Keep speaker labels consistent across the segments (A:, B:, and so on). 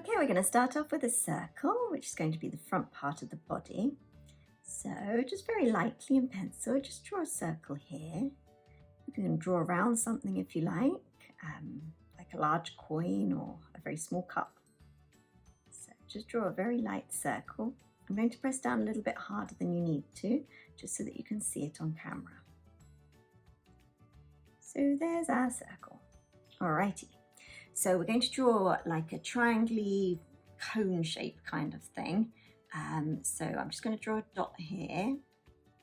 A: Okay, we're going to start off with a circle, which is going to be the front part of the body. So just very lightly in pencil, just draw a circle here. You can draw around something if you like a large coin or a very small cup. So just draw a very light circle. I'm going to press down a little bit harder than you need to, just so that you can see it on camera. So there's our circle. Alrighty. So we're going to draw like a triangle cone shape kind of thing. So I'm just going to draw a dot here.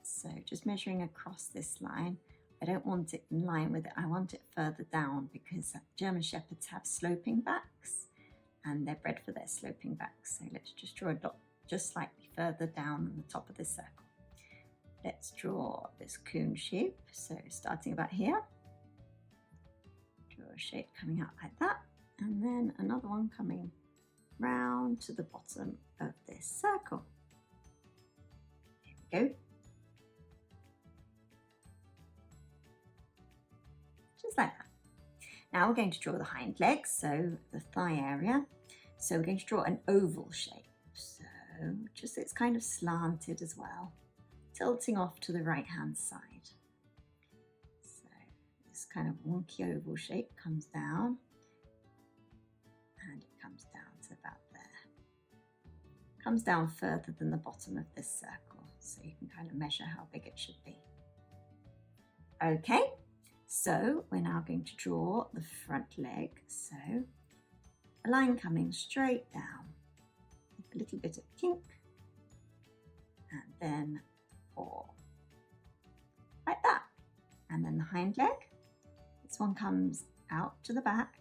A: So just measuring across this line. I don't want it in line with it. I want it further down because German Shepherds have sloping backs and they're bred for their sloping backs. So let's just draw a dot just slightly further down than the top of the circle. Let's draw this cone shape. So starting about here. Draw a shape coming out like that, and then another one coming round to the bottom of this circle. Here we go. Just like that. Now we're going to draw the hind legs, so the thigh area. So we're going to draw an oval shape. So just so it's kind of slanted as well, tilting off to the right hand side. This kind of wonky oval shape comes down and it comes down to about there. Comes down further than the bottom of this circle, so you can kind of measure how big it should be. Okay, so we're now going to draw the front leg. So a line coming straight down, with a little bit of kink, and then paw, like that. And then the hind leg. This one comes out to the back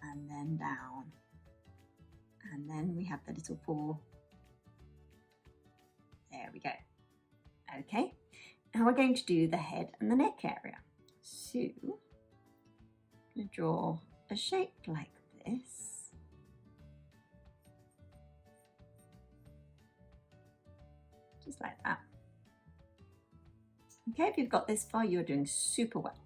A: and then down, and then we have the little paw. There we go. Okay, now we're going to do the head and the neck area. So I'm going to draw a shape like this. Just like that. Okay, if you've got this far, you're doing super well.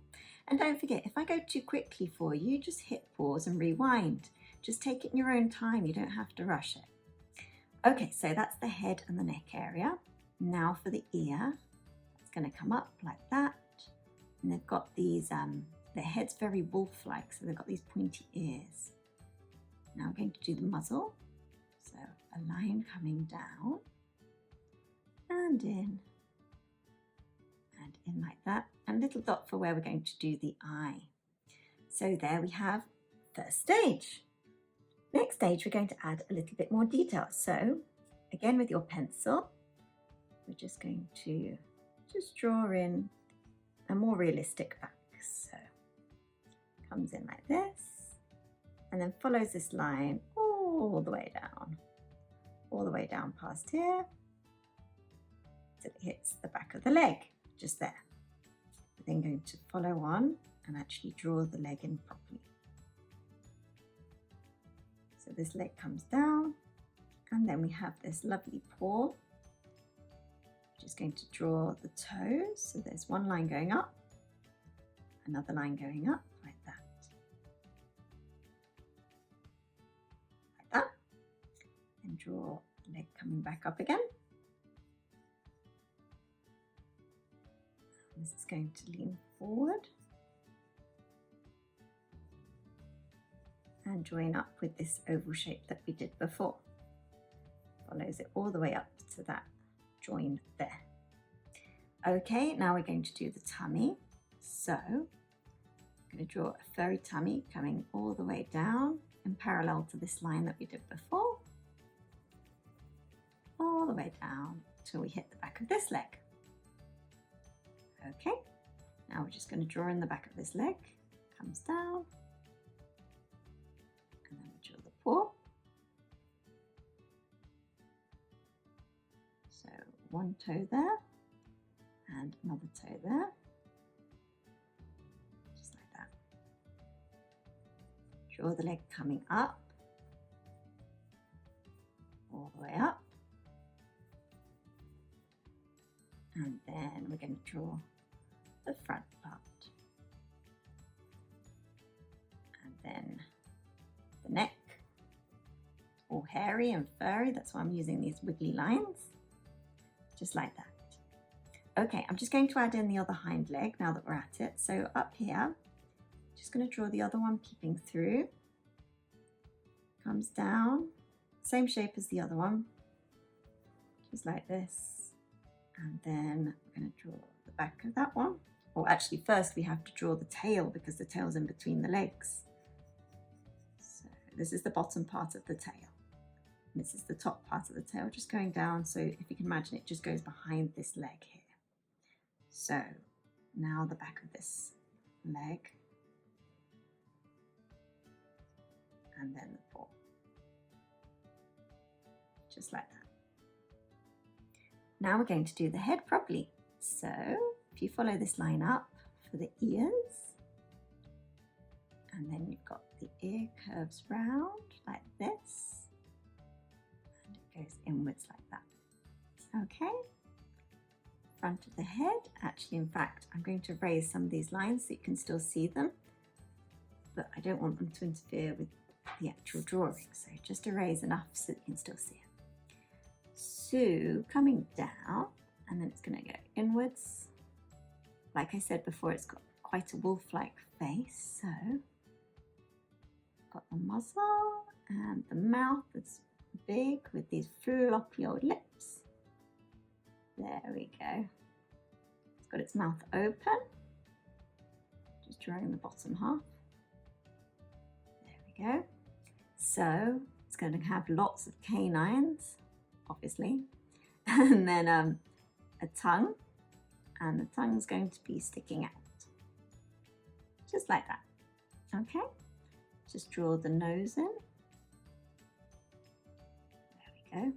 A: And don't forget, if I go too quickly for you, just hit pause and rewind. Just take it in your own time. You don't have to rush it. Okay, so that's the head and the neck area. Now for the ear, it's going to come up like that. And they've got these, their head's very wolf-like, so they've got these pointy ears. Now I'm going to do the muzzle. So a line coming down and in like that, and a little dot for where we're going to do the eye. So there we have first stage. Next stage, we're going to add a little bit more detail. So again, with your pencil, we're just going to draw in a more realistic back. So comes in like this, and then follows this line all the way down past here, till it hits the back of the leg. Just there. We're then going to follow on and actually draw the leg in properly. So this leg comes down, and then we have this lovely paw. Just going to draw the toes. So there's one line going up, another line going up like that. Like that. And draw the leg coming back up again. This is going to lean forward and join up with this oval shape that we did before. Follows it all the way up to that join there. Okay, now we're going to do the tummy. So I'm going to draw a furry tummy coming all the way down in parallel to this line that we did before. All the way down till we hit the back of this leg. Okay, now we're just going to draw in the back of this leg, comes down, and then we draw the paw. So one toe there, and another toe there, just like that. Draw the leg coming up, all the way up, and then we're going to draw the front part, and then the neck, all hairy and furry. That's why I'm using these wiggly lines, just like that. Okay, I'm just going to add in the other hind leg now that we're at it. So up here, just going to draw the other one peeping through. Comes down, same shape as the other one, just like this. And then we're going to draw the back of that one. Or actually first we have to draw the tail because the tail's in between the legs. So this is the bottom part of the tail. And this is the top part of the tail, just going down. So if you can imagine, it just goes behind this leg here. So now the back of this leg, and then the paw, just like that. Now we're going to do the head properly. So if you follow this line up for the ears, and then you've got the ear curves round like this, and it goes inwards like that. Okay. Front of the head. Actually, in fact, I'm going to raise some of these lines so you can still see them, but I don't want them to interfere with the actual drawing. So just erase enough so that you can still see it. So coming down, and then it's going to go inwards. Like I said before, it's got quite a wolf-like face. So got the muzzle and the mouth that's big with these floppy old lips. There we go. It's got its mouth open. Just drawing the bottom half. There we go. So it's going to have lots of canines, obviously, and then a tongue, and the tongue's going to be sticking out, just like that. Okay. Just draw the nose in. There we go.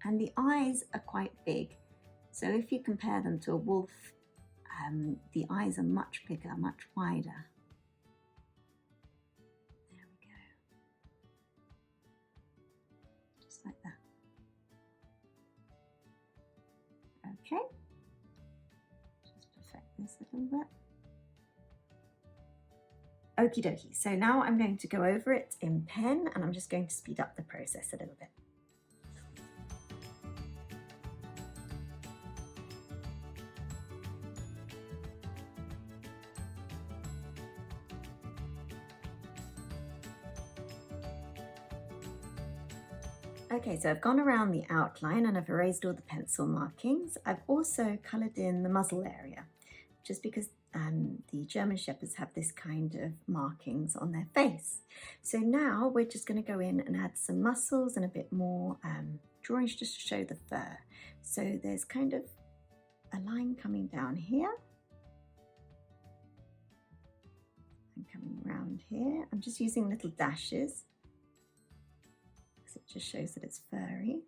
A: And the eyes are quite big. So if you compare them to a wolf, the eyes are much bigger, much wider. There we go. Just like that. Okay. Just perfect this a little bit. Okie dokie. So now I'm going to go over it in pen, and I'm just going to speed up the process a little bit. Okay, so I've gone around the outline and I've erased all the pencil markings. I've also coloured in the muzzle area, just because the German Shepherds have this kind of markings on their face. So now we're just going to go in and add some muscles and a bit more drawings just to show the fur. So there's kind of a line coming down here and coming around here. I'm just using little dashes. It just shows that it's furry.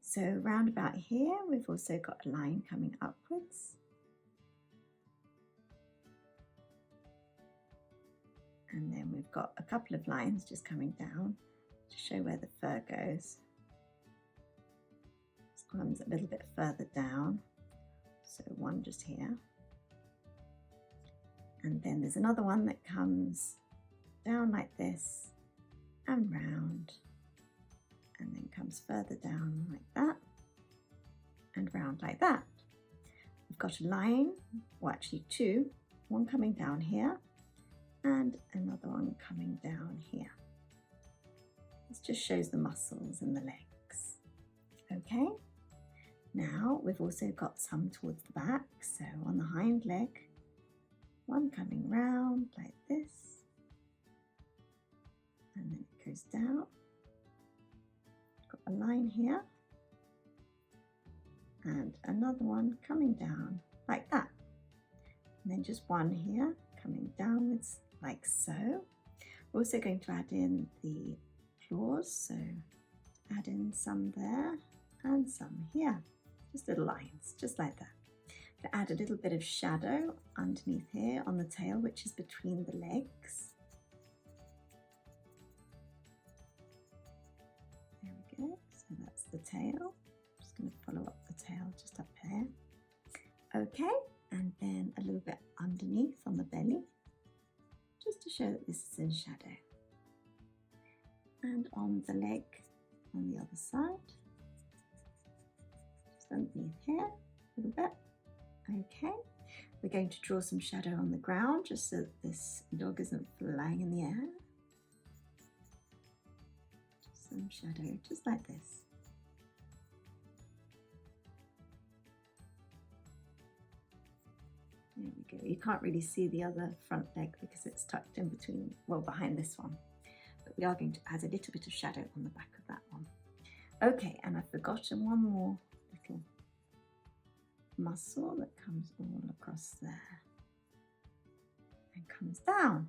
A: So round about here we've also got a line coming upwards, and then we've got a couple of lines just coming down to show where the fur goes. This one's a little bit further down, so one just here, and then there's another one that comes down like this and round, and then comes further down like that and round like that. We've got a line, or actually two, one coming down here and another one coming down here. This just shows the muscles and the legs. Okay, now we've also got some towards the back, so on the hind leg, one coming round like this, and then it goes down. A line here and another one coming down like that, and then just one here coming downwards like so. We're also going to add in the claws, so add in some there and some here, just little lines just like that. To add a little bit of shadow underneath here on the tail, which is between the legs. So that's the tail. I'm just going to follow up the tail just up there. Okay, and then a little bit underneath on the belly, just to show that this is in shadow. And on the leg, on the other side. Just underneath here, a little bit. Okay, we're going to draw some shadow on the ground just so that this dog isn't flying in the air. Some shadow, just like this. There we go. You can't really see the other front leg because it's tucked in between, well, behind this one. But we are going to add a little bit of shadow on the back of that one. Okay, and I've forgotten one more little muscle that comes all across there and comes down.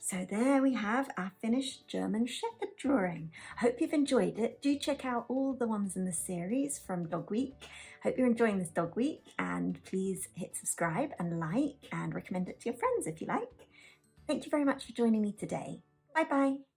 A: So there we have our finished German Shepherd drawing. I hope you've enjoyed it. Do check out all the ones in the series from Dog Week. Hope you're enjoying this Dog Week, and please hit subscribe and like and recommend it to your friends if you like. Thank you very much for joining me today. Bye bye.